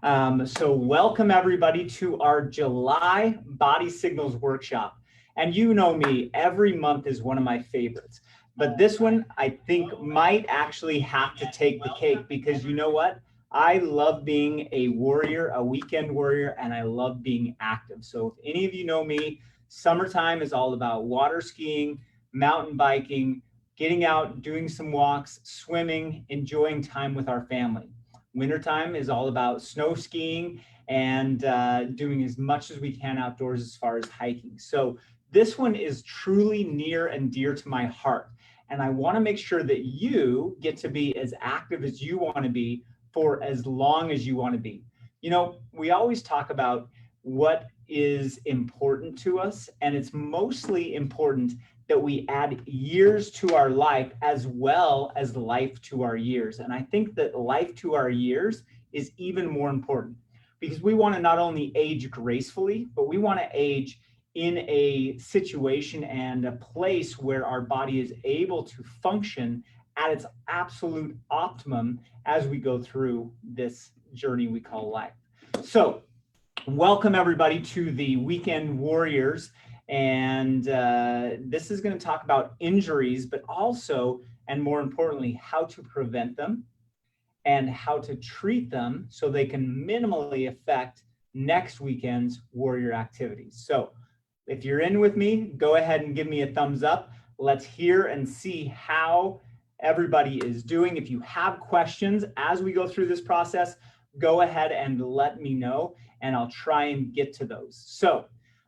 So welcome everybody to our July Body Signals Workshop. And you know me, every month is one of my favorites. But this one, I think, might actually have to take the cake because you know what? I love being a warrior, a weekend warrior, and I love being active. So if any of you know me, summertime is all about water skiing, mountain biking, getting out, doing some walks, swimming, enjoying time with our family. Wintertime is all about snow skiing and doing as much as we can outdoors as far as hiking. So this one is truly near and dear to my heart. And I want to make sure that you get to be as active as you want to be for as long as you want to be. You know, we always talk about what is important to us, and it's mostly important that we add years to our life as well as life to our years. And I think that life to our years is even more important because we want to not only age gracefully, but we want to age in a situation and a place where our body is able to function at its absolute optimum as we go through this journey we call life. So welcome everybody to the Weekend Warriors. And this is going to talk about injuries, but also, and more importantly, how to prevent them and how to treat them so they can minimally affect next weekend's warrior activities. So if you're in with me, go ahead and give me a thumbs up. Let's hear and see how everybody is doing. If you have questions as we go through this process, go ahead and let me know, and I'll try and get to those. So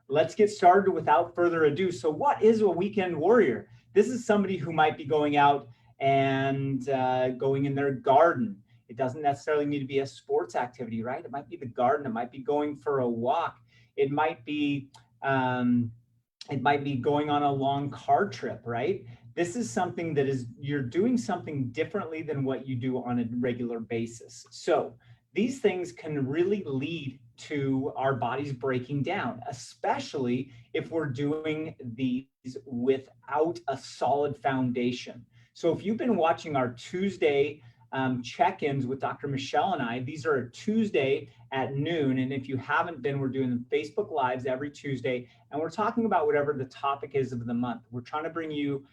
let's get started without further ado. So what is a weekend warrior? This is somebody who might be going out and going in their garden. It doesn't necessarily need to be a sports activity, right? It might be the garden. It might be going for a walk. It might be going on a long car trip, right? This is something that is, you're doing something differently than what you do on a regular basis. So these things can really lead to our bodies breaking down, especially if we're doing these without a solid foundation. So if you've been watching our Tuesday check-ins with Dr. Michelle and I, these are a Tuesday at noon. And if you haven't been, we're doing Facebook Lives every Tuesday, and we're talking about whatever the topic is of the month. We're trying to bring you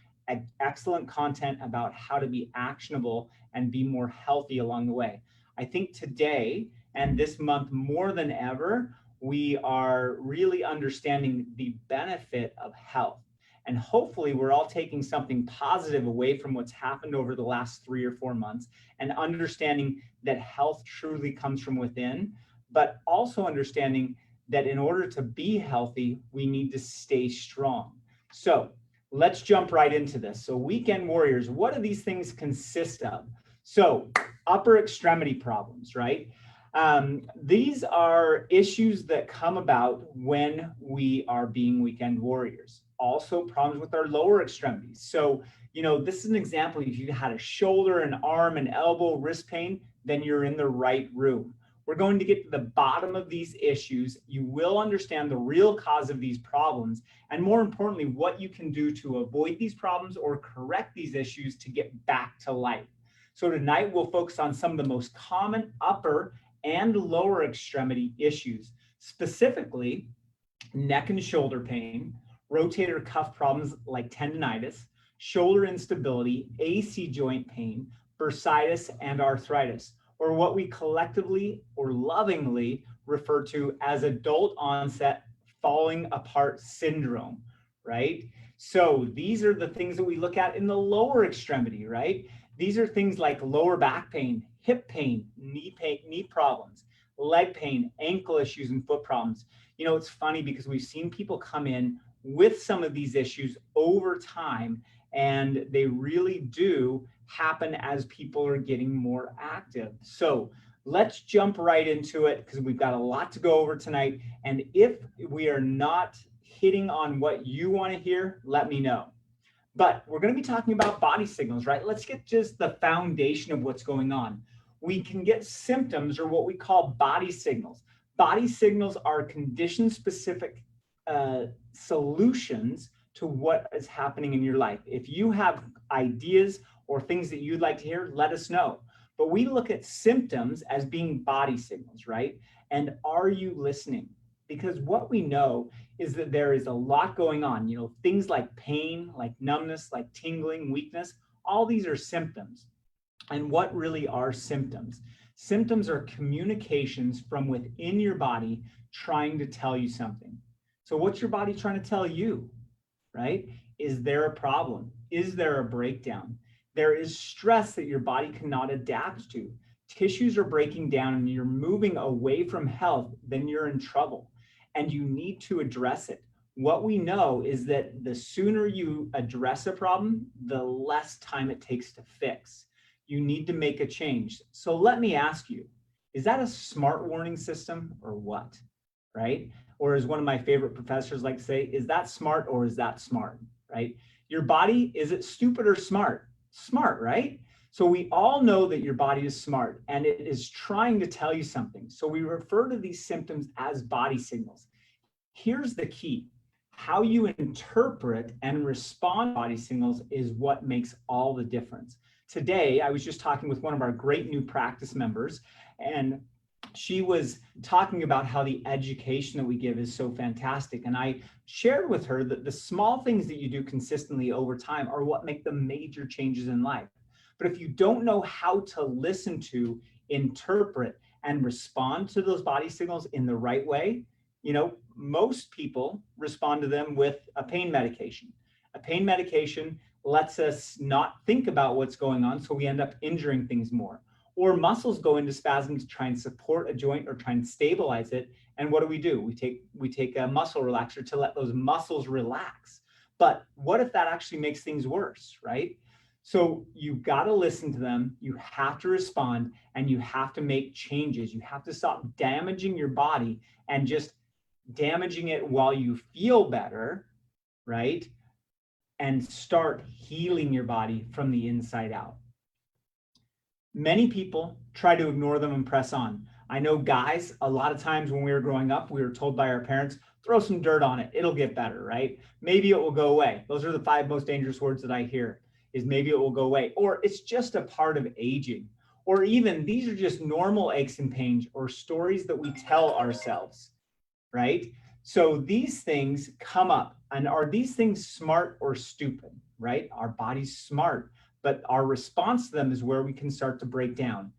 excellent content about how to be actionable and be more healthy along the way. I think today and this month more than ever, we are really understanding the benefit of health. And hopefully we're all taking something positive away from what's happened over the last 3 or 4 months and understanding that health truly comes from within, but also understanding that in order to be healthy, we need to stay strong. So let's jump right into this. So weekend warriors, what do these things consist of? So upper extremity problems, right? These are issues that come about when we are being weekend warriors. Also problems with our lower extremities. So, you know, this is an example. If you had a shoulder, an arm, an elbow, wrist pain, then you're in the right room. We're going to get to the bottom of these issues. You will understand the real cause of these problems, and more importantly, what you can do to avoid these problems or correct these issues to get back to life. So tonight we'll focus on some of the most common upper and lower extremity issues, specifically neck and shoulder pain, rotator cuff problems like tendonitis, shoulder instability, AC joint pain, bursitis, and arthritis, or what we collectively or lovingly refer to as adult onset falling apart syndrome, right? So these are the things that we look at in the lower extremity, right? These are things like lower back pain, hip pain, knee problems, leg pain, ankle issues, and foot problems. You know, it's funny because we've seen people come in with some of these issues over time, and they really do happen as people are getting more active. So let's jump right into it because we've got a lot to go over tonight. And if we are not hitting on what you want to hear, let me know. But we're going to be talking about body signals, right? Let's get just the foundation of what's going on. We can get symptoms or what we call body signals. Body signals are condition-specific solutions to what is happening in your life. If you have ideas or things that you'd like to hear, let us know. But we look at symptoms as being body signals, right? And are you listening? Because what we know is that there is a lot going on, things like pain, like numbness, like tingling, weakness, all these are symptoms. And what really are symptoms? Symptoms are communications from within your body trying to tell you something. So what's your body trying to tell you, right? Is there a problem? Is there a breakdown? There is stress that your body cannot adapt to. Tissues are breaking down and you're moving away from health, then you're in trouble and you need to address it. What we know is that the sooner you address a problem, the less time it takes to fix. You need to make a change. So let me ask you, is that a smart warning system or what? Right? Or as one of my favorite professors like to say, is that smart or is that smart? Right? Your body, is it stupid or smart? Smart, right? So we all know that your body is smart and it is trying to tell you something. So we refer to these symptoms as body signals. Here's the key. How you interpret and respond to body signals is what makes all the difference. Today, I was just talking with one of our great new practice members, and she was talking about how the education that we give is so fantastic. And I shared with her that the small things that you do consistently over time are what make the major changes in life. But if you don't know how to listen to, interpret, and respond to those body signals in the right way, most people respond to them with a pain medication. A pain medication lets us not think about what's going on, so we end up injuring things more. Or muscles go into spasm to try and support a joint or try and stabilize it. And what do? We take a muscle relaxer to let those muscles relax. But what if that actually makes things worse, right? So you've got to listen to them, you have to respond, and you have to make changes. You have to stop damaging your body and just damaging it while you feel better, right? And start healing your body from the inside out. Many people try to ignore them and press on. I know guys, a lot of times when we were growing up, we were told by our parents, throw some dirt on it, it'll get better, right? Maybe it will go away. Those are the 5 most dangerous words that I hear, is maybe it will go away, or it's just a part of aging, or even these are just normal aches and pains or stories that we tell ourselves, right? So these things come up, and are these things smart or stupid, right? Our body's smart, but our response to them is where we can start to break down.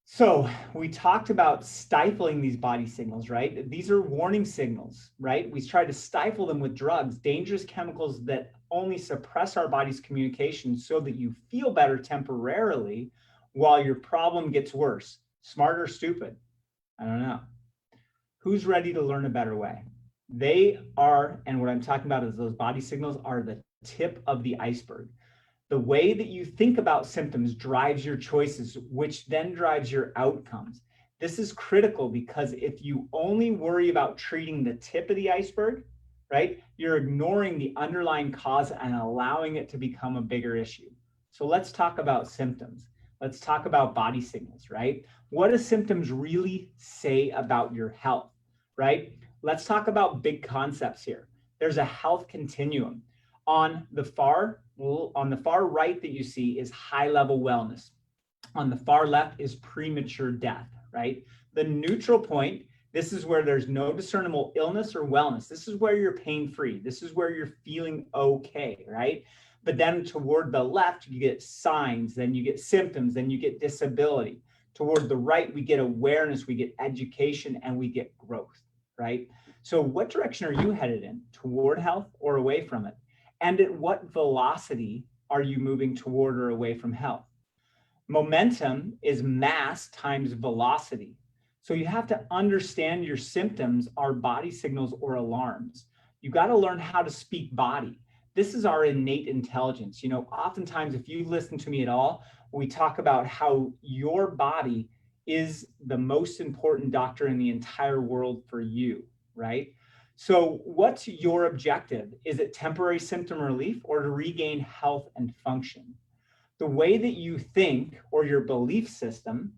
So we talked about stifling these body signals, right? These are warning signals, right? We try to stifle them with drugs, dangerous chemicals that only suppress our body's communication so that you feel better temporarily while your problem gets worse. Smart or stupid? I don't know. Who's ready to learn a better way? They are, and what I'm talking about is those body signals are the tip of the iceberg. The way that you think about symptoms drives your choices, which then drives your outcomes. This is critical because if you only worry about treating the tip of the iceberg, right, you're ignoring the underlying cause and allowing it to become a bigger issue. So let's talk about symptoms. Let's talk about body signals, right? What do symptoms really say about your health, right? Let's talk about big concepts here. There's a health continuum. On the far right that you see is high-level wellness. On the far left is premature death, right? The neutral point, this is where there's no discernible illness or wellness. This is where you're pain-free. This is where you're feeling okay, right? But then toward the left, you get signs, then you get symptoms, then you get disability. Toward the right, we get awareness, we get education, and we get growth, right? So what direction are you headed in? Toward health or away from it? And at what velocity are you moving toward or away from health? Momentum is mass times velocity. So you have to understand your symptoms are body signals or alarms. You got to learn how to speak body. This is our innate intelligence. Oftentimes, if you listen to me at all, we talk about how your body is the most important doctor in the entire world for you, right? So what's your objective? Is it temporary symptom relief or to regain health and function? The way that you think or your belief system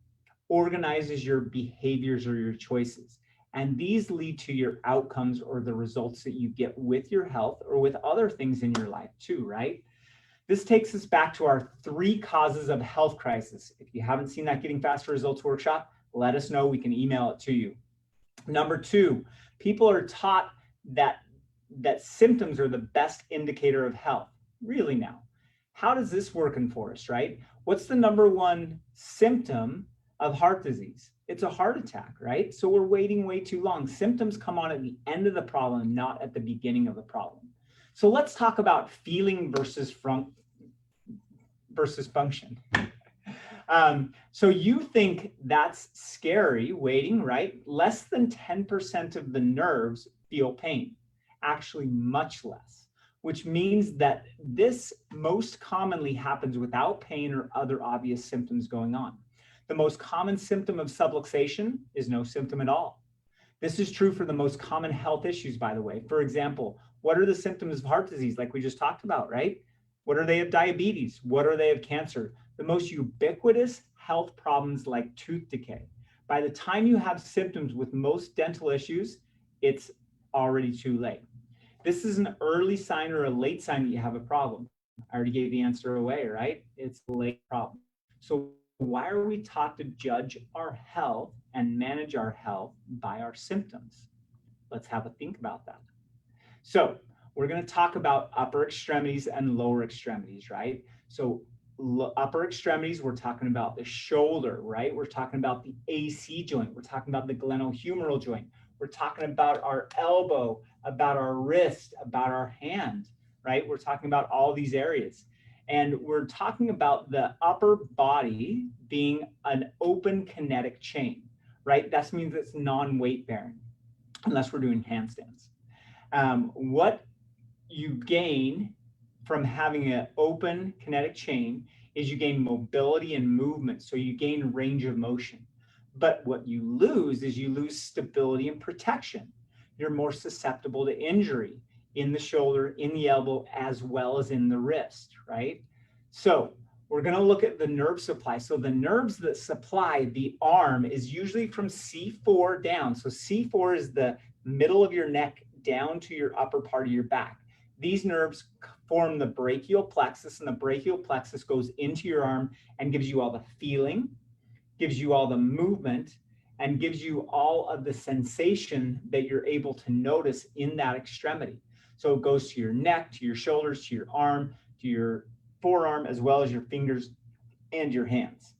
organizes your behaviors or your choices. And these lead to your outcomes or the results that you get with your health or with other things in your life too, right? This takes us back to our 3 causes of health crisis. If you haven't seen that Getting Faster Results workshop, let us know. We can email it to you. Number 2, people are taught that symptoms are the best indicator of health. Really now, how does this working for us, right? What's the number 1 symptom of heart disease? It's a heart attack, right? So we're waiting way too long. Symptoms come on at the end of the problem, not at the beginning of the problem. So let's talk about feeling versus function. So you think that's scary, waiting, right? Less than 10% of the nerves feel pain, actually much less, which means that this most commonly happens without pain or other obvious symptoms going on. The most common symptom of subluxation is no symptom at all. This is true for the most common health issues, by the way. For example, what are the symptoms of heart disease, like we just talked about, right? What are they of diabetes? What are they of cancer? The most ubiquitous health problems like tooth decay. By the time you have symptoms with most dental issues, it's already too late. This is an early sign or a late sign that you have a problem. I already gave the answer away, right? It's a late problem. So why are we taught to judge our health and manage our health by our symptoms? Let's have a think about that. So we're going to talk about upper extremities and lower extremities, right? So upper extremities, we're talking about the shoulder, right? We're talking about the AC joint. We're talking about the glenohumeral joint. We're talking about our elbow, about our wrist, about our hand, right? We're talking about all these areas. And we're talking about the upper body being an open kinetic chain, right? That means it's non-weight bearing, unless we're doing handstands. What you gain from having an open kinetic chain is you gain mobility and movement. So you gain range of motion. But what you lose is you lose stability and protection. You're more susceptible to injury in the shoulder, in the elbow, as well as in the wrist, right? So we're going to look at the nerve supply. So the nerves that supply the arm is usually from C4 down. So C4 is the middle of your neck down to your upper part of your back. These nerves form the brachial plexus, and the brachial plexus goes into your arm and gives you all the feeling, gives you all the movement, and gives you all of the sensation that you're able to notice in that extremity. So it goes to your neck, to your shoulders, to your arm, to your forearm, as well as your fingers and your hands.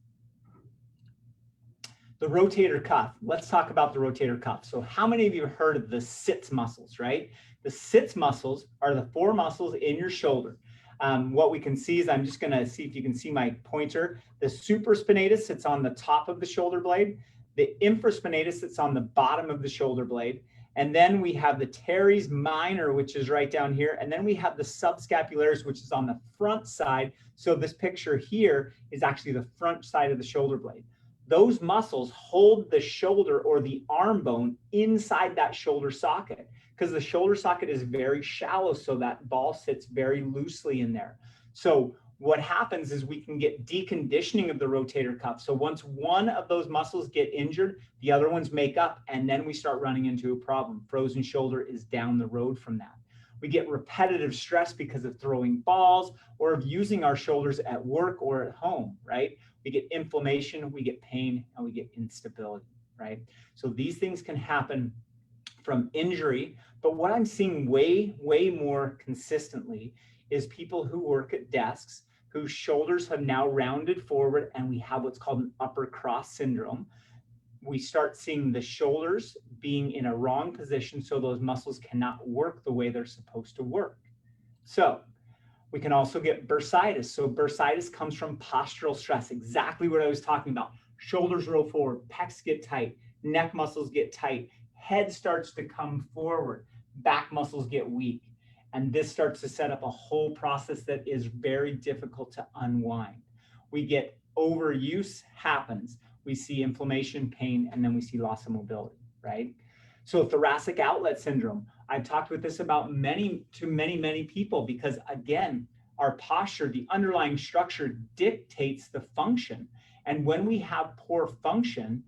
The rotator cuff. Let's talk about the rotator cuff. So how many of you have heard of the sits muscles, right? The sits muscles are the 4 muscles in your shoulder. What we can see is, I'm just going to see if you can see my pointer. The supraspinatus sits on the top of the shoulder blade. The infraspinatus sits on the bottom of the shoulder blade. And then we have the teres minor, which is right down here. And then we have the subscapularis, which is on the front side. So this picture here is actually the front side of the shoulder blade. Those muscles hold the shoulder or the arm bone inside that shoulder socket, because the shoulder socket is very shallow, so that ball sits very loosely in there. So what happens is we can get deconditioning of the rotator cuff. So once one of those muscles get injured, the other ones make up, and then we start running into a problem. Frozen shoulder is down the road from that. We get repetitive stress because of throwing balls or of using our shoulders at work or at home, right? We get inflammation, we get pain, and we get instability, right? So these things can happen from injury, but what I'm seeing way more consistently is people who work at desks whose shoulders have now rounded forward, and we have what's called an upper cross syndrome. We start seeing the shoulders being in a wrong position, so those muscles cannot work the way they're supposed to work. So we can also get bursitis. So bursitis comes from postural stress, exactly what I was talking about. Shoulders roll forward, pecs get tight, neck muscles get tight, head starts to come forward, back muscles get weak. And this starts to set up a whole process that is very difficult to unwind. We get overuse happens. We see inflammation, pain, and then we see loss of mobility, right? So thoracic outlet syndrome, I've talked with this about many people, because again, our posture, the underlying structure dictates the function. And when we have poor function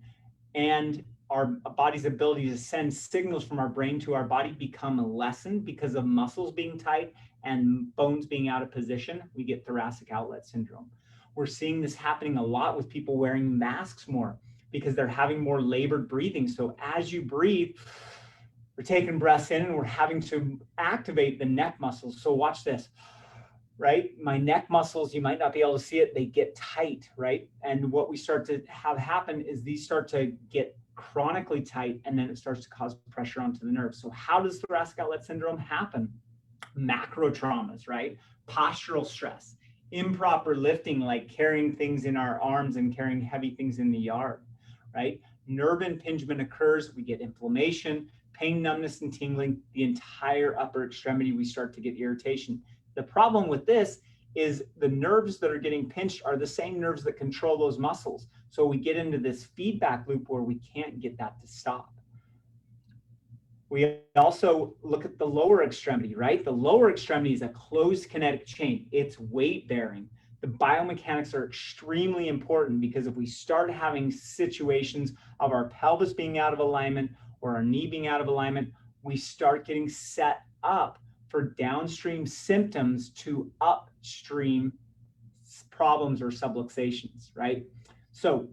and our body's ability to send signals from our brain to our body become lessened because of muscles being tight and bones being out of position, we get thoracic outlet syndrome. We're seeing this happening a lot with people wearing masks more because they're having more labored breathing. So as you breathe, we're taking breaths in and we're having to activate the neck muscles. So watch this, right? My neck muscles, you might not be able to see it, they get tight, right? And what we start to have happen is these start to get chronically tight, and then it starts to cause pressure onto the nerves. So how does thoracic outlet syndrome happen? Macro traumas, right? Postural stress, improper lifting, like carrying things in our arms and carrying heavy things in the yard, right? Nerve impingement occurs, we get inflammation, pain, numbness, and tingling. The entire upper extremity, we start to get irritation. The problem with this is the nerves that are getting pinched are the same nerves that control those muscles. So we get into this feedback loop where we can't get that to stop. We also look at the lower extremity, right? The lower extremity is a closed kinetic chain. It's weight bearing. The biomechanics are extremely important because if we start having situations of our pelvis being out of alignment or our knee being out of alignment, we start getting set up for downstream symptoms to upstream problems or subluxations, right? So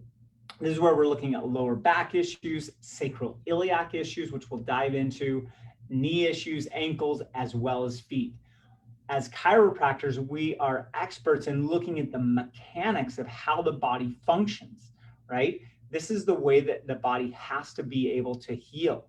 this is where we're looking at lower back issues, sacroiliac issues, which we'll dive into, knee issues, ankles, as well as feet. As chiropractors, we are experts in looking at the mechanics of how the body functions, right? This is the way that the body has to be able to heal.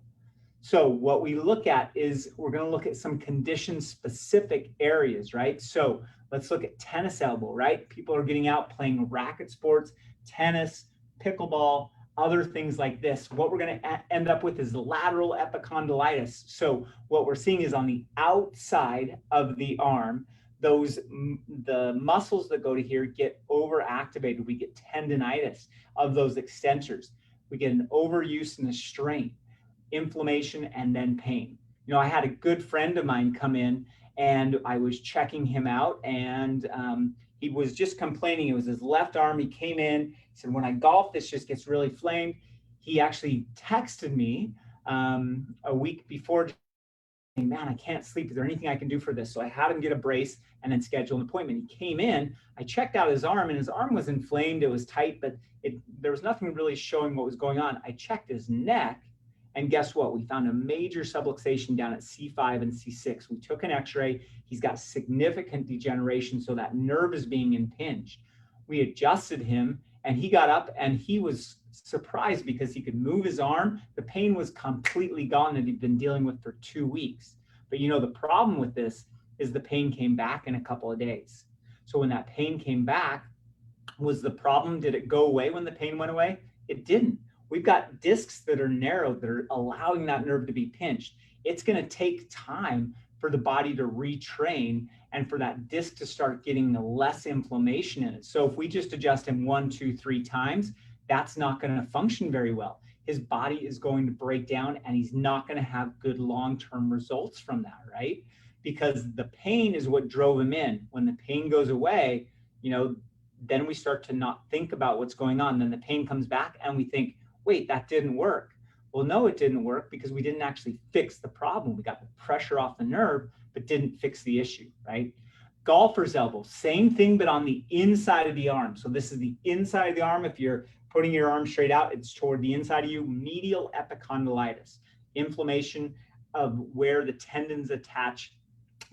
So what we look at is we're going to look at some condition-specific areas, right? So let's look at tennis elbow, right? People are getting out playing racket sports, tennis, pickleball, other things like this. What we're going to end up with is lateral epicondylitis. So what we're seeing is on the outside of the arm, the muscles that go to here get overactivated. We get tendinitis of those extensors. We get an overuse and a strain, inflammation, and then pain. You know, I had a good friend of mine come in and I was checking him out, and he was just complaining. It was his left arm. He came in, he said, when I golf, this just gets really inflamed. He actually texted me a week before, saying, man, I can't sleep. Is there anything I can do for this? So I had him get a brace and then schedule an appointment. He came in, I checked out his arm, and his arm was inflamed. It was tight, but there was nothing really showing what was going on. I checked his neck, and guess what? We found a major subluxation down at C5 and C6. We took an x-ray. He's got significant degeneration, so that nerve is being impinged. We adjusted him, and he got up, and he was surprised because he could move his arm. The pain was completely gone that he'd been dealing with for 2 weeks. But you know, the problem with this is the pain came back in a couple of days. So when that pain came back, was the problem, did it go away when the pain went away? It didn't. We've got discs that are narrow that are allowing that nerve to be pinched. It's going to take time for the body to retrain and for that disc to start getting less inflammation in it. So if we just adjust him 1, 2, 3 times, that's not going to function very well. His body is going to break down and he's not going to have good long-term results from that, right? Because the pain is what drove him in. When the pain goes away, you know, then we start to not think about what's going on. Then the pain comes back and we think, wait, that didn't work. Well, no, it didn't work because we didn't actually fix the problem. We got the pressure off the nerve, but didn't fix the issue, right? Golfer's elbow, same thing, but on the inside of the arm. So this is the inside of the arm. If you're putting your arm straight out, it's toward the inside of you. Medial epicondylitis, inflammation of where the tendons attach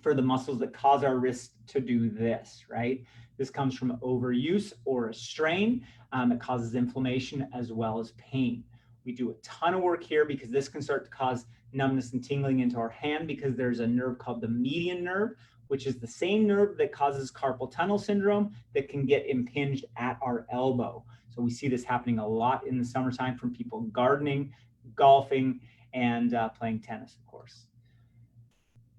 for the muscles that cause our wrist to do this, right? This comes from overuse or a strain. It causes inflammation as well as pain. We do a ton of work here because this can start to cause numbness and tingling into our hand because there's a nerve called the median nerve, which is the same nerve that causes carpal tunnel syndrome that can get impinged at our elbow. So we see this happening a lot in the summertime from people gardening, golfing, and playing tennis, of course.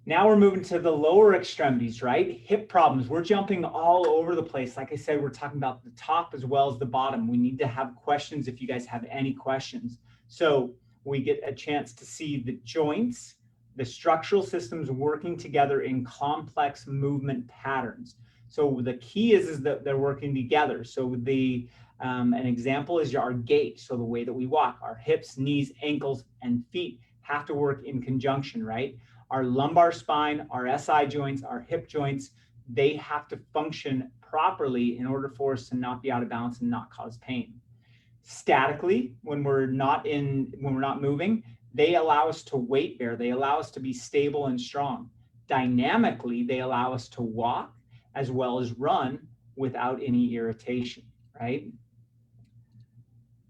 Now we're moving to the lower extremities, right? Hip problems. We're jumping all over the place. Like I said, we're talking about the top as well as the bottom. We need to have questions if you guys have any questions. So we get a chance to see the joints, the structural systems working together in complex movement patterns. So the key is that they're working together. So an example is our gait. So the way that we walk, our hips, knees, ankles, and feet have to work in conjunction, right? Our lumbar spine, our SI joints, our hip joints, they have to function properly in order for us to not be out of balance and not cause pain. Statically, when we're not moving, they allow us to weight bear. They allow us to be stable and strong. Dynamically, they allow us to walk as well as run without any irritation, right?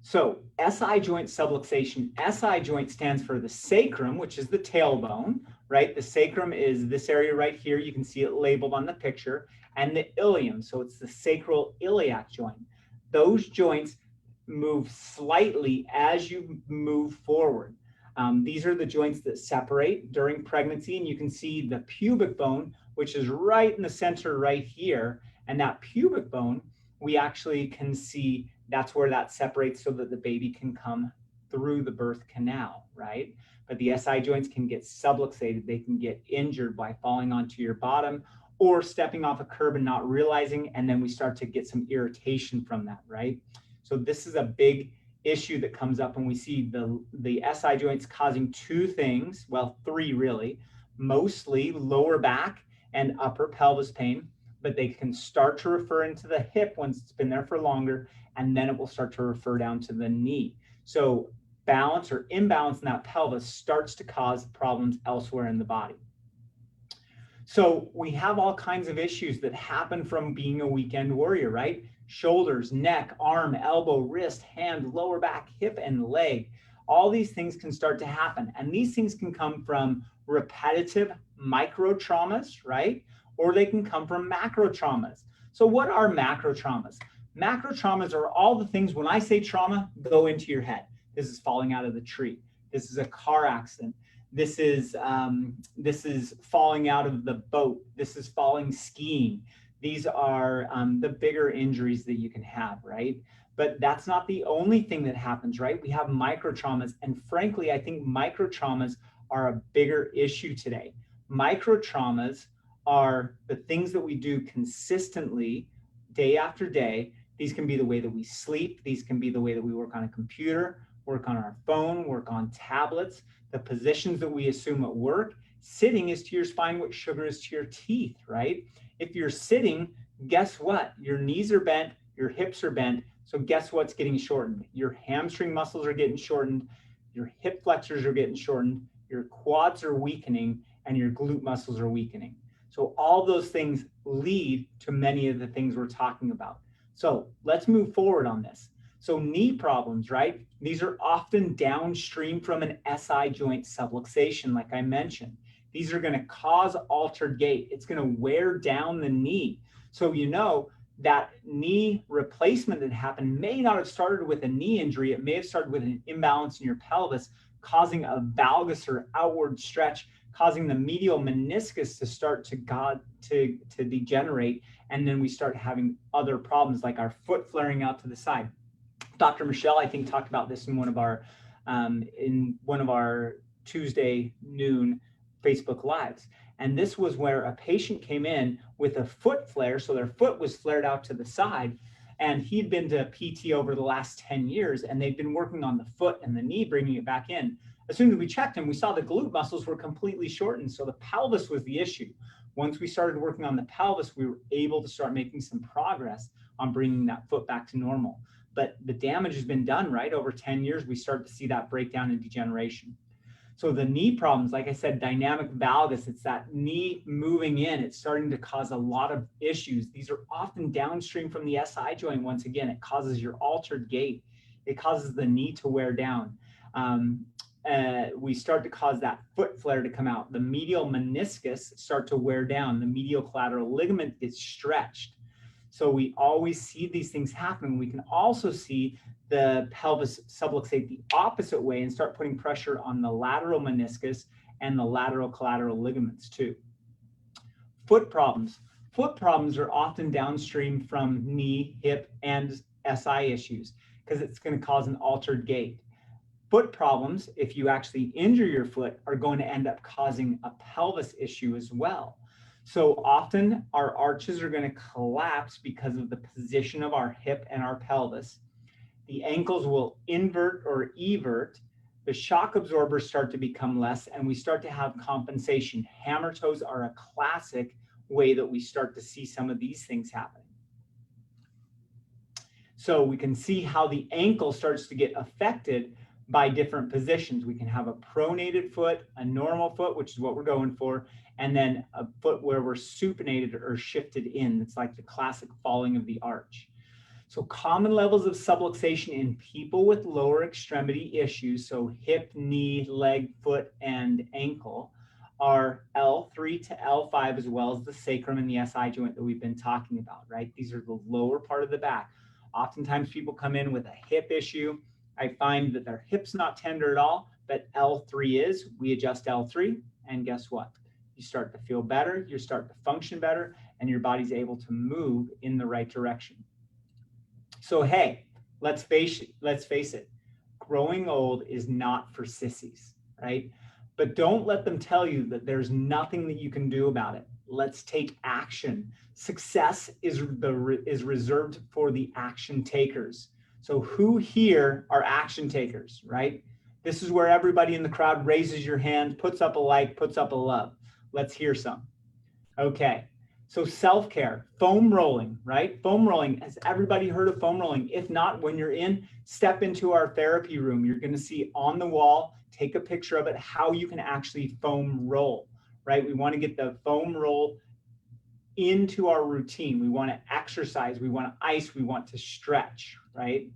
So SI joint subluxation, SI joint stands for the sacrum, which is the tailbone, right? The sacrum is this area right here. You can see it labeled on the picture, and the ilium. So it's the sacral iliac joint. Those joints move slightly as you move forward. These are the joints that separate during pregnancy, and you can see the pubic bone, which is right in the center right here. And that pubic bone, we actually can see that's where that separates so that the baby can come through the birth canal, right? But the SI joints can get subluxated. They can get injured by falling onto your bottom or stepping off a curb and not realizing, and then we start to get some irritation from that, right? So this is a big issue that comes up when we see the SI joints causing two things, well, three really, mostly lower back and upper pelvis pain, but they can start to refer into the hip once it's been there for longer, and then it will start to refer down to the knee. So balance or imbalance in that pelvis starts to cause problems elsewhere in the body. So we have all kinds of issues that happen from being a weekend warrior, right? Shoulders, neck, arm, elbow, wrist, hand, lower back, hip, and leg. All these things can start to happen. And these things can come from repetitive micro traumas, right? Or they can come from macro traumas. So what are macro traumas? Macro traumas are all the things, when I say trauma, go into your head. This is falling out of the tree. This is a car accident. This is falling out of the boat. This is falling skiing. These are the bigger injuries that you can have, right? But that's not the only thing that happens, right? We have micro traumas. And frankly, I think micro traumas are a bigger issue today. Micro traumas are the things that we do consistently day after day. These can be the way that we sleep. These can be the way that we work on a computer, work on our phone, work on tablets, the positions that we assume at work. Sitting is to your spine what sugar is to your teeth, right? If you're sitting, guess what? Your knees are bent, your hips are bent. So guess what's getting shortened? Your hamstring muscles are getting shortened, your hip flexors are getting shortened, your quads are weakening, and your glute muscles are weakening. So all those things lead to many of the things we're talking about. So let's move forward on this. So knee problems, right? These are often downstream from an SI joint subluxation, like I mentioned. These are going to cause altered gait. It's going to wear down the knee. So you know that knee replacement that happened may not have started with a knee injury. It may have started with an imbalance in your pelvis, causing a valgus or outward stretch, causing the medial meniscus to start to degenerate. And then we start having other problems like our foot flaring out to the side. Dr. Michelle, I think, talked about this in one of our Tuesday noon Facebook Lives. And this was where a patient came in with a foot flare. So their foot was flared out to the side. And he'd been to PT over the last 10 years, and they'd been working on the foot and the knee, bringing it back in. As soon as we checked him, we saw the glute muscles were completely shortened. So the pelvis was the issue. Once we started working on the pelvis, we were able to start making some progress on bringing that foot back to normal. But the damage has been done, right? Over 10 years, we start to see that breakdown and degeneration. So the knee problems, like I said, dynamic valgus, it's that knee moving in. It's starting to cause a lot of issues. These are often downstream from the SI joint. Once again, it causes your altered gait. It causes the knee to wear down. We start to cause that foot flare to come out. The medial meniscus start to wear down. The medial collateral ligament gets stretched. So we always see these things happen. We can also see the pelvis subluxate the opposite way and start putting pressure on the lateral meniscus and the lateral collateral ligaments too. Foot problems. Foot problems are often downstream from knee, hip, and SI issues because it's going to cause an altered gait. Foot problems, if you actually injure your foot, are going to end up causing a pelvis issue as well. So often our arches are going to collapse because of the position of our hip and our pelvis. The ankles will invert or evert. the shock absorbers start to become less, and we start to have compensation. Hammer toes are a classic way that we start to see some of these things happening. So we can see how the ankle starts to get affected by different positions. We can have a pronated foot, a normal foot, which is what we're going for, and then a foot where we're supinated or shifted in. It's like the classic falling of the arch. So common levels of subluxation in people with lower extremity issues, so hip, knee, leg, foot, and ankle, are L3 to L5, as well as the sacrum and the SI joint that we've been talking about, right? These are the lower part of the back. Oftentimes people come in with a hip issue. I find that their hip's not tender at all, but L3 is. We adjust L3, and guess what? You start to feel better, you start to function better, and your body's able to move in the right direction. So hey, let's face it, growing old is not for sissies, right? But don't let them tell you that there's nothing that you can do about it. Let's take action. Success is reserved for the action takers. So who here are action takers, right? This is where everybody in the crowd raises your hand, puts up a like, puts up a love. Let's hear some. Okay. So self-care, foam rolling, right? Foam rolling. Has everybody heard of foam rolling? If not, when you're in, step into our therapy room. You're going to see on the wall, take a picture of it, how you can actually foam roll, right? We want to get the foam roll into our routine. We want to exercise. We want to ice. We want to stretch, right?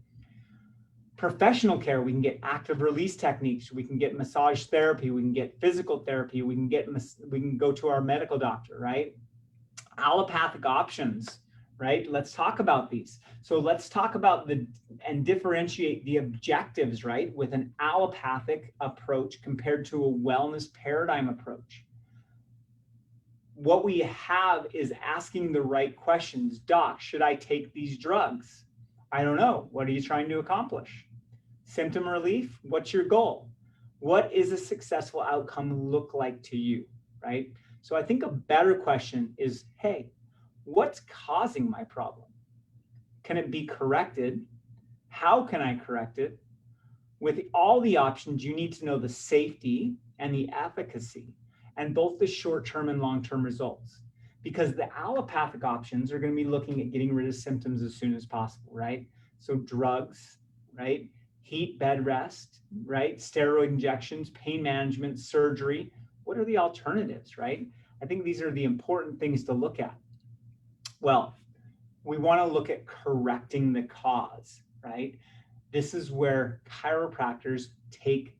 Professional care, we can get active release techniques. We can get massage therapy. We can get physical therapy. We can go to our medical doctor, right? Allopathic options, right? Let's talk about these. So let's talk about and differentiate the objectives, right? With an allopathic approach compared to a wellness paradigm approach. What we have is asking the right questions. Doc, should I take these drugs? I don't know. What are you trying to accomplish? Symptom relief? What's your goal? What is a successful outcome look like to you, right? So I think a better question is, hey, what's causing my problem? Can it be corrected? How can I correct it? With all the options, you need to know the safety and the efficacy and both the short-term and long-term results. Because the allopathic options are going to be looking at getting rid of symptoms as soon as possible, right? So drugs, right? Heat, bed rest, right? Steroid injections, pain management, surgery. What are the alternatives, right? I think these are the important things to look at. Well, we want to look at correcting the cause, right? This is where chiropractors take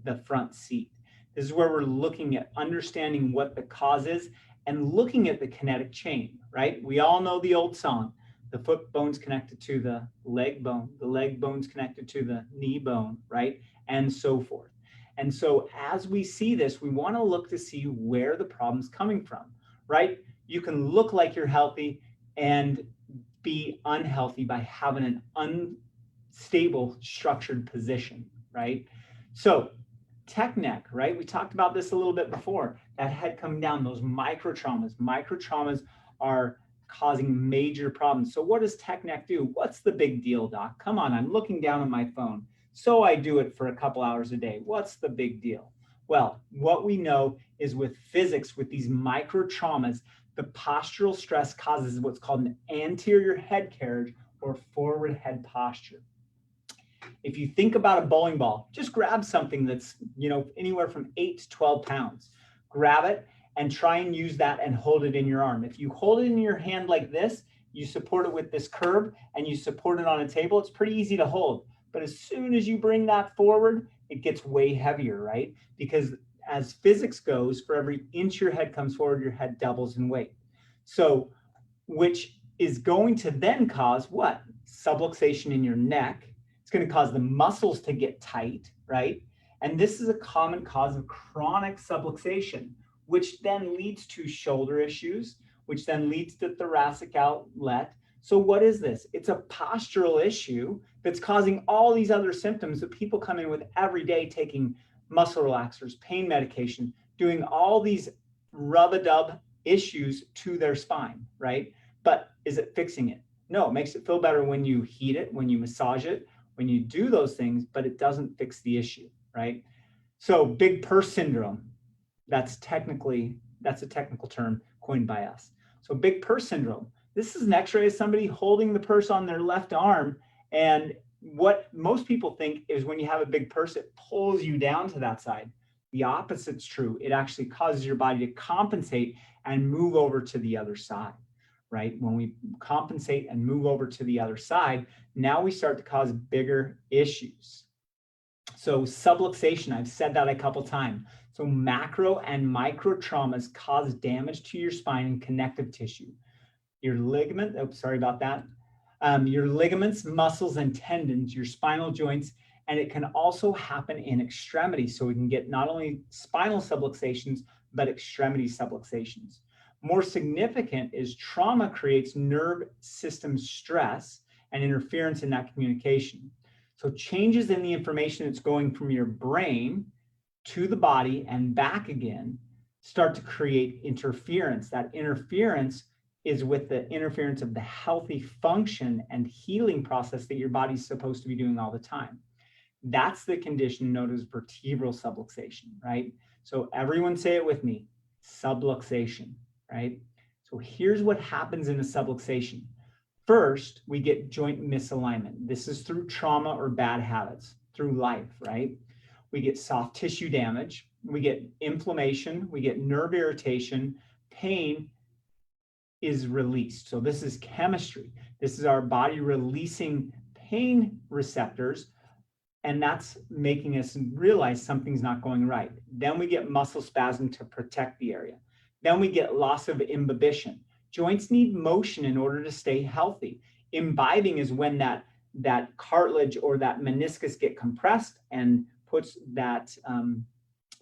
the front seat. This is where we're looking at understanding what the cause is and looking at the kinetic chain, right? We all know the old song, the foot bone's connected to the leg bone's connected to the knee bone, right? And so forth. And so as we see this, we want to look to see where the problem's coming from, right? You can look like you're healthy and be unhealthy by having an unstable structured position, right? So tech neck, right? We talked about this a little bit before. That head coming down, those micro traumas. Micro traumas are causing major problems. So what does tech neck do? What's the big deal, doc? Come on, I'm looking down at my phone. So I do it for a couple hours a day. What's the big deal? Well, what we know is with physics, with these micro traumas, the postural stress causes what's called an anterior head carriage or forward head posture. If you think about a bowling ball, just grab something that's, anywhere from 8 to 12 pounds. Grab it and try and use that and hold it in your arm. If you hold it in your hand like this, you support it with this curb and you support it on a table, it's pretty easy to hold. But as soon as you bring that forward, it gets way heavier, right? Because as physics goes, for every inch your head comes forward, your head doubles in weight. So, which is going to then cause what? Subluxation in your neck. It's going to cause the muscles to get tight, right? And this is a common cause of chronic subluxation, which then leads to shoulder issues, which then leads to thoracic outlet. So what is this? It's a postural issue that's causing all these other symptoms that people come in with every day, taking muscle relaxers, pain medication, doing all these rub-a-dub issues to their spine, right? But is it fixing it? No, it makes it feel better when you heat it, when you massage it, when you do those things, but it doesn't fix the issue, right? So big purse syndrome, that's a technical term coined by us. So big purse syndrome, this is an x-ray of somebody holding the purse on their left arm. And what most people think is when you have a big purse, it pulls you down to that side. The opposite's true. It actually causes your body to compensate and move over to the other side, right? When we compensate and move over to the other side, now we start to cause bigger issues. So subluxation, I've said that a couple times. So macro and micro traumas cause damage to your spine and connective tissue. Your ligament, sorry about that. Your ligaments, muscles, and tendons, your spinal joints, and it can also happen in extremities. So we can get not only spinal subluxations, but extremity subluxations. More significant is trauma creates nerve system stress and interference in that communication. So changes in the information that's going from your brain to the body and back again start to create interference. That interference is with the interference of the healthy function and healing process that your body's supposed to be doing all the time. That's the condition known as vertebral subluxation, right? So everyone say it with me, subluxation, right? So here's what happens in a subluxation. First, we get joint misalignment. This is through trauma or bad habits, through life, right? We get soft tissue damage, we get inflammation, we get nerve irritation, pain is released. So this is chemistry. This is our body releasing pain receptors, and that's making us realize something's not going right. Then we get muscle spasm to protect the area. Then we get loss of imbibition. Joints need motion in order to stay healthy. Imbibing is when that cartilage or that meniscus get compressed and puts that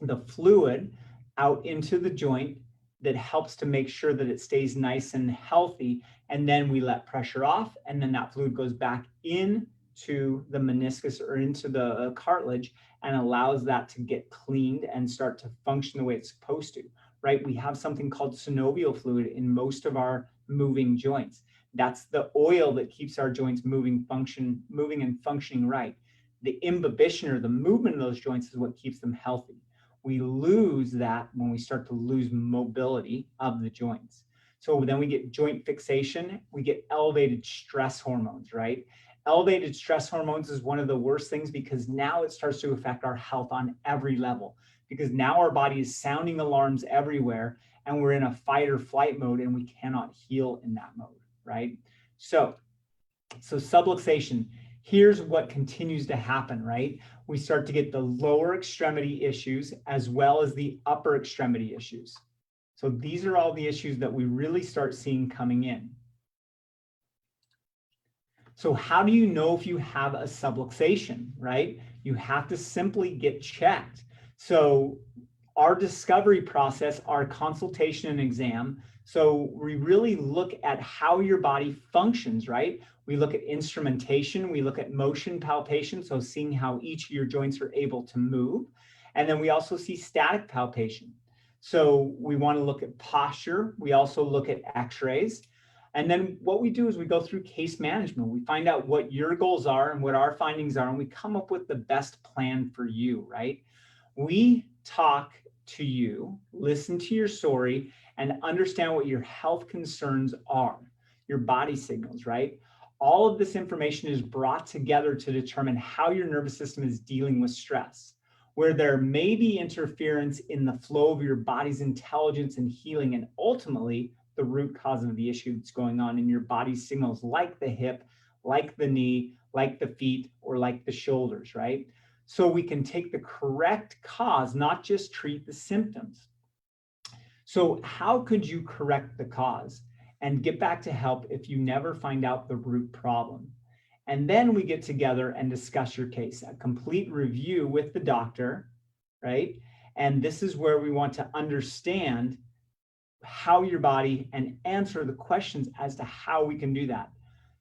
the fluid out into the joint that helps to make sure that it stays nice and healthy. And then we let pressure off, and then that fluid goes back into the meniscus or into the cartilage and allows that to get cleaned and start to function the way it's supposed to. Right? We have something called synovial fluid in most of our moving joints. That's the oil that keeps our joints moving and functioning right. The imbibition or the movement of those joints is what keeps them healthy. We lose that when we start to lose mobility of the joints. So then we get joint fixation, we get elevated stress hormones, right? Elevated stress hormones is one of the worst things because now it starts to affect our health on every level. Because now our body is sounding alarms everywhere and we're in a fight or flight mode and we cannot heal in that mode, right? So subluxation, here's what continues to happen, right? We start to get the lower extremity issues as well as the upper extremity issues. So these are all the issues that we really start seeing coming in. So how do you know if you have a subluxation, right? You have to simply get checked. So our discovery process, our consultation and exam, so we really look at how your body functions, right? We look at instrumentation, we look at motion palpation, so seeing how each of your joints are able to move. And then we also see static palpation. So we want to look at posture. We also look at x-rays. And then what we do is we go through case management. We find out what your goals are and what our findings are, and we come up with the best plan for you, right? We talk to you, listen to your story, and understand what your health concerns are, your body signals, right? All of this information is brought together to determine how your nervous system is dealing with stress, where there may be interference in the flow of your body's intelligence and healing, and ultimately the root cause of the issue that's going on in your body's signals, like the hip, like the knee, like the feet, or like the shoulders, right? So we can take the correct cause, not just treat the symptoms. So how could you correct the cause and get back to health if you never find out the root problem? And then we get together and discuss your case, a complete review with the doctor, right? And this is where we want to understand how your body and answer the questions as to how we can do that.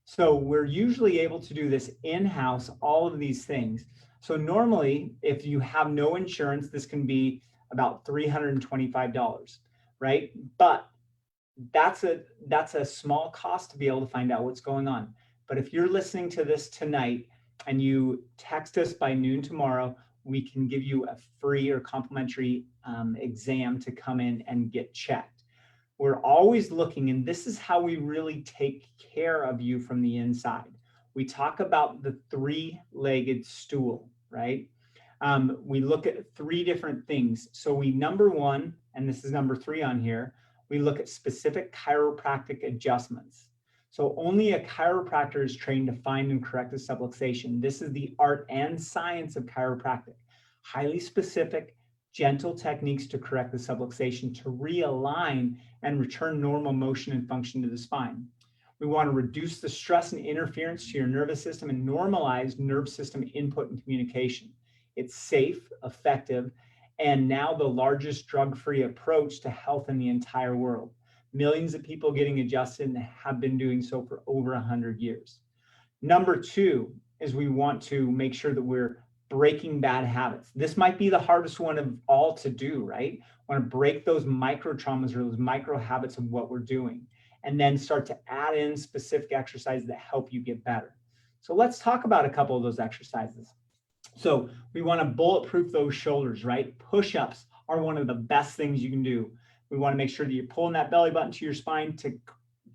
So we're usually able to do this in-house, all of these things. So normally, if you have no insurance, this can be about $325, right? But that's a small cost to be able to find out what's going on. But if you're listening to this tonight and you text us by noon tomorrow, we can give you a free or complimentary exam to come in and get checked. We're always looking, and this is how we really take care of you from the inside. We talk about the three-legged stool, right? We look at three different things. So number one, and this is number 3 on here, we look at specific chiropractic adjustments. So only a chiropractor is trained to find and correct the subluxation. This is the art and science of chiropractic. Highly specific, gentle techniques to correct the subluxation, to realign and return normal motion and function to the spine. We want to reduce the stress and interference to your nervous system and normalize nerve system input and communication. It's safe, effective, and now the largest drug-free approach to health in the entire world. Millions of people getting adjusted and have been doing so for over 100 years. Number 2 is we want to make sure that we're breaking bad habits. This might be the hardest one of all to do, right? We want to break those micro traumas or those micro habits of what we're doing, and then start to add in specific exercises that help you get better. So let's talk about a couple of those exercises. So we want to bulletproof those shoulders, right? Push-ups are one of the best things you can do. We want to make sure that you're pulling that belly button to your spine to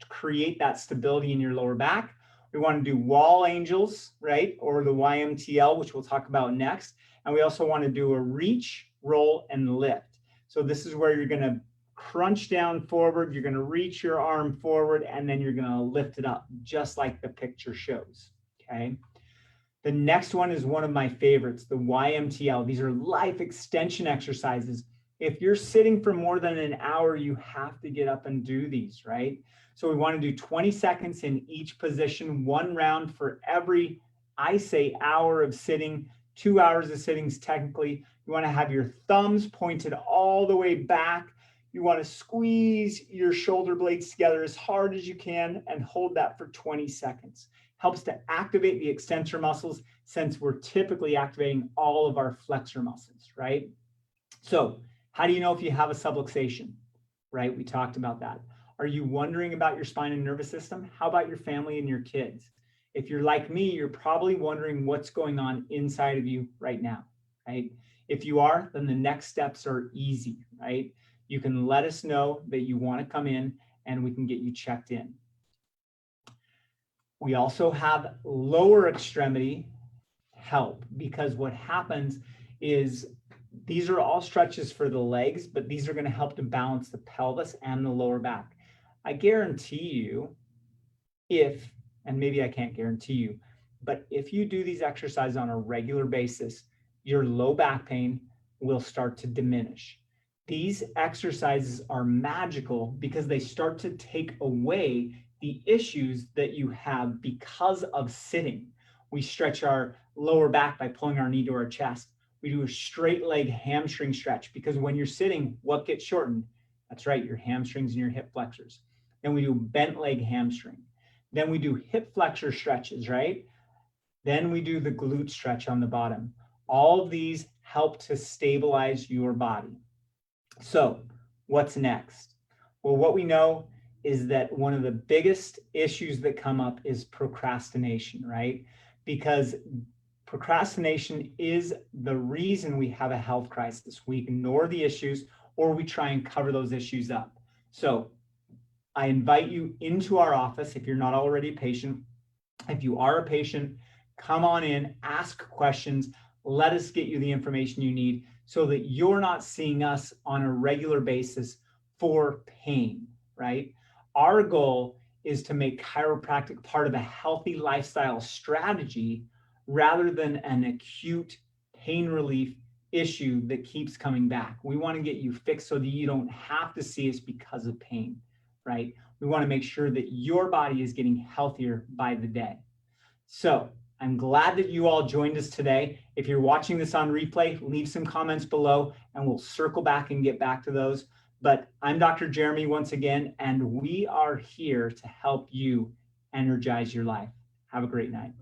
create that stability in your lower back. We want to do wall angels, right? Or the YMTL, which we'll talk about next. And we also want to do a reach, roll, and lift. So this is where you're going to crunch down forward, you're going to reach your arm forward, and then you're going to lift it up, just like the picture shows, okay? The next one is one of my favorites, the YMTL. These are life extension exercises. If you're sitting for more than an hour, you have to get up and do these, right? So we want to do 20 seconds in each position, 1 round for every, I say, hour of sitting, 2 hours of sittings technically. You want to have your thumbs pointed all the way back. You want to squeeze your shoulder blades together as hard as you can and hold that for 20 seconds. Helps to activate the extensor muscles, since we're typically activating all of our flexor muscles, right? So how do you know if you have a subluxation, right? We talked about that. Are you wondering about your spine and nervous system? How about your family and your kids? If you're like me, you're probably wondering what's going on inside of you right now, right? If you are, then the next steps are easy, right? You can let us know that you want to come in and we can get you checked in. We also have lower extremity help, because what happens is these are all stretches for the legs, but these are going to help to balance the pelvis and the lower back. I guarantee you, and maybe I can't guarantee you, but if you do these exercises on a regular basis, your low back pain will start to diminish. These exercises are magical because they start to take away the issues that you have because of sitting. We stretch our lower back by pulling our knee to our chest. We do a straight leg hamstring stretch, because when you're sitting, what gets shortened? That's right, your hamstrings and your hip flexors. Then we do bent leg hamstring. Then we do hip flexor stretches, right? Then we do the glute stretch on the bottom. All of these help to stabilize your body. So what's next? Well, what we know is that one of the biggest issues that come up is procrastination, right? Because procrastination is the reason we have a health crisis. We ignore the issues, or we try and cover those issues up. So I invite you into our office if you're not already a patient. If you are a patient, come on in, ask questions, let us get you the information you need so that you're not seeing us on a regular basis for pain, right? Our goal is to make chiropractic part of a healthy lifestyle strategy rather than an acute pain relief issue that keeps coming back. We want to get you fixed so that you don't have to see us because of pain, right? We want to make sure that your body is getting healthier by the day. So I'm glad that you all joined us today. If you're watching this on replay, leave some comments below and we'll circle back and get back to those. But I'm Dr. Jeremy once again, and we are here to help you energize your life. Have a great night.